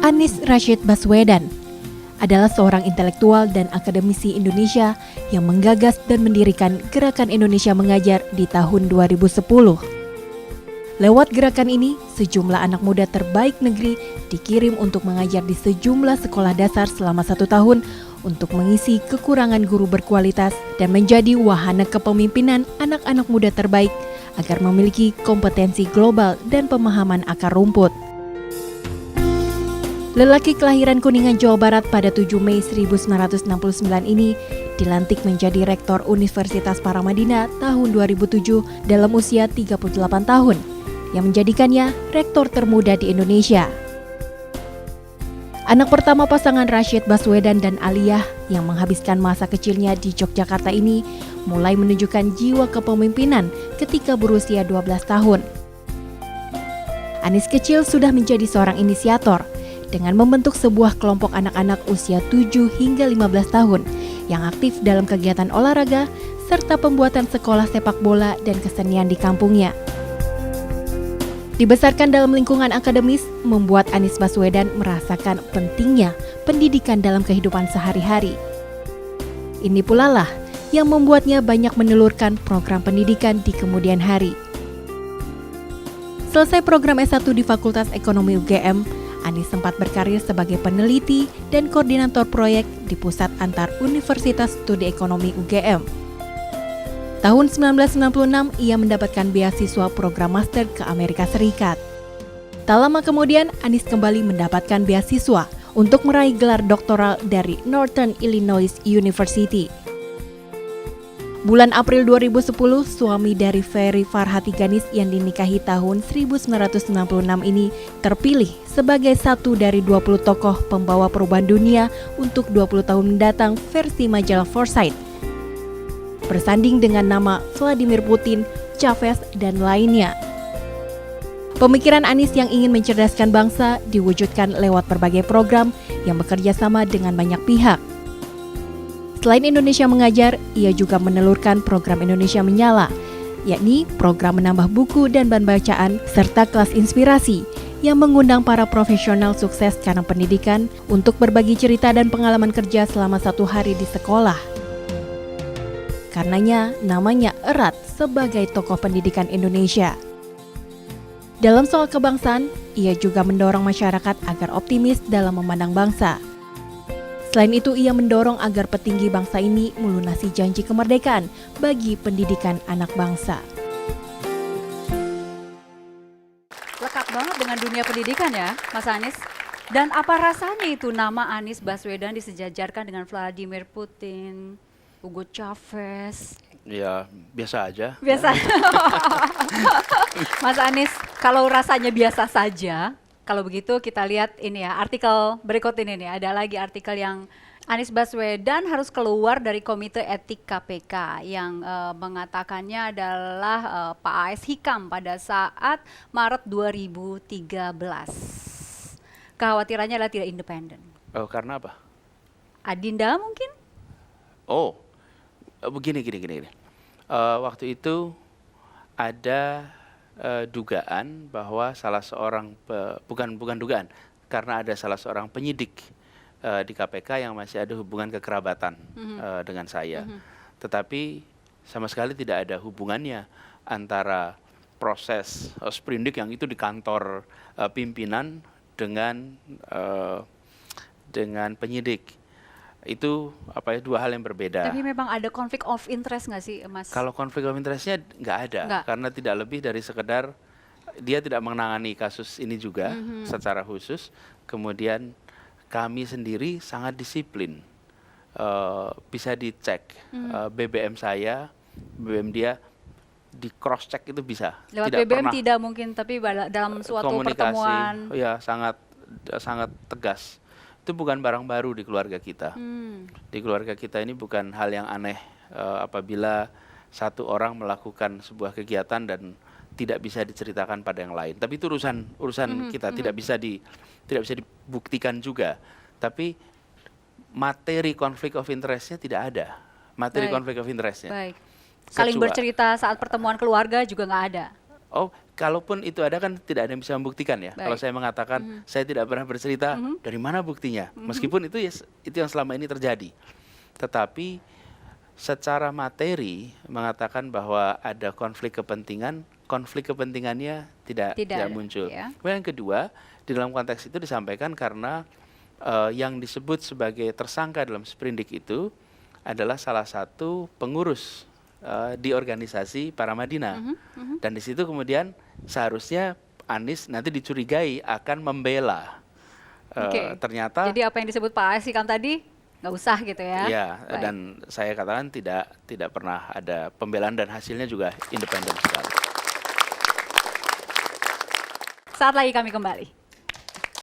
Anies Rashid Baswedan adalah seorang intelektual dan akademisi Indonesia yang menggagas dan mendirikan Gerakan Indonesia Mengajar di tahun 2010. Lewat gerakan ini, sejumlah anak muda terbaik negeri dikirim untuk mengajar di sejumlah sekolah dasar selama 1 tahun untuk mengisi kekurangan guru berkualitas dan menjadi wahana kepemimpinan anak-anak muda terbaik agar memiliki kompetensi global dan pemahaman akar rumput. Lelaki kelahiran Kuningan, Jawa Barat pada 7 Mei 1969 ini dilantik menjadi Rektor Universitas Paramadina tahun 2007 dalam usia 38 tahun, yang menjadikannya rektor termuda di Indonesia. Anak pertama pasangan Rashid Baswedan dan Aliyah yang menghabiskan masa kecilnya di Yogyakarta ini mulai menunjukkan jiwa kepemimpinan ketika berusia 12 tahun. Anies kecil sudah menjadi seorang inisiator dengan membentuk sebuah kelompok anak-anak usia 7 hingga 15 tahun yang aktif dalam kegiatan olahraga serta pembuatan sekolah sepak bola dan kesenian di kampungnya. Dibesarkan dalam lingkungan akademis, membuat Anies Baswedan merasakan pentingnya pendidikan dalam kehidupan sehari-hari. Ini pula lah yang membuatnya banyak menelurkan program pendidikan di kemudian hari. Selesai program S1 di Fakultas Ekonomi UGM, Anies sempat berkarir sebagai peneliti dan koordinator proyek di Pusat Antar Universitas Studi Ekonomi UGM. Tahun 1996, ia mendapatkan beasiswa program master ke Amerika Serikat. Tak lama kemudian, Anies kembali mendapatkan beasiswa untuk meraih gelar doktoral dari Northern Illinois University. Bulan April 2010, suami dari Ferry Farhati Ganis yang dinikahi tahun 1996 ini terpilih sebagai satu dari 20 tokoh pembawa perubahan dunia untuk 20 tahun mendatang versi majalah Foresight. Bersanding dengan nama Vladimir Putin, Chavez, dan lainnya. Pemikiran Anies yang ingin mencerdaskan bangsa diwujudkan lewat berbagai program yang bekerja sama dengan banyak pihak. Selain Indonesia Mengajar, ia juga menelurkan program Indonesia Menyala, yakni program menambah buku dan bahan bacaan serta kelas inspirasi yang mengundang para profesional sukses karena pendidikan untuk berbagi cerita dan pengalaman kerja selama 1 hari di sekolah. Karenanya, namanya erat sebagai tokoh pendidikan Indonesia. Dalam soal kebangsaan, ia juga mendorong masyarakat agar optimis dalam memandang bangsa. Selain itu, ia mendorong agar petinggi bangsa ini melunasi janji kemerdekaan bagi pendidikan anak bangsa. Lekat banget dengan dunia pendidikan ya, Mas Anies. Dan apa rasanya itu nama Anies Baswedan disejajarkan dengan Vladimir Putin, Hugo Chavez? Ya, biasa aja. Biasa. Mas Anies, kalau rasanya biasa saja, kalau begitu kita lihat ini ya, artikel berikut ini nih, ada lagi artikel yang Anies Baswedan harus keluar dari Komite Etik KPK yang mengatakannya adalah Pak A.S. Hikam pada saat Maret 2013. Kekhawatirannya adalah tidak independen. Oh, karena apa? Adinda mungkin? Oh, begini. Waktu itu ada dugaan bahwa salah seorang bukan dugaan, karena ada salah seorang penyidik di KPK yang masih ada hubungan kekerabatan dengan saya. Tetapi sama sekali tidak ada hubungannya antara proses sprindik yang itu di kantor pimpinan dengan penyidik. Itu dua hal yang berbeda. Tapi memang ada konflik of interest nggak sih, Mas? Kalau konflik of interestnya nggak ada, karena tidak lebih dari sekedar dia tidak menangani kasus ini juga secara khusus. Kemudian kami sendiri sangat disiplin, bisa dicek BBM saya, BBM dia, di cross check itu bisa. Lewat tidak BBM pernah tidak mungkin, tapi dalam suatu pertemuan. Ya, sangat tegas. Itu bukan barang baru di keluarga kita. Di keluarga kita ini bukan hal yang aneh apabila satu orang melakukan sebuah kegiatan dan tidak bisa diceritakan pada yang lain. Tapi itu urusan kita, tidak bisa dibuktikan juga. Tapi materi konflik of interest-nya tidak ada. Materi konflik of interest-nya. Baik. Saling bercerita saat pertemuan keluarga juga nggak ada. Oh, kalaupun itu ada kan tidak ada yang bisa membuktikan ya. Kalau Baik. saya mengatakan saya tidak pernah bercerita, dari mana buktinya? Meskipun itu ya, itu yang selama ini terjadi. Tetapi secara materi mengatakan bahwa ada konflik kepentingannya tidak Tidak ada, muncul. ya. Kemudian yang kedua, di dalam konteks itu disampaikan karena yang disebut sebagai tersangka dalam sprindik itu adalah salah satu pengurus di organisasi Paramadina. Dan di situ kemudian seharusnya Anies nanti dicurigai akan membela. Oke. Ternyata Jadi apa yang disebut Pak Asikam tadi nggak usah gitu ya? ya, Baik. dan saya katakan tidak pernah ada pembelaan dan hasilnya juga independen sekali. Saat lagi kami kembali.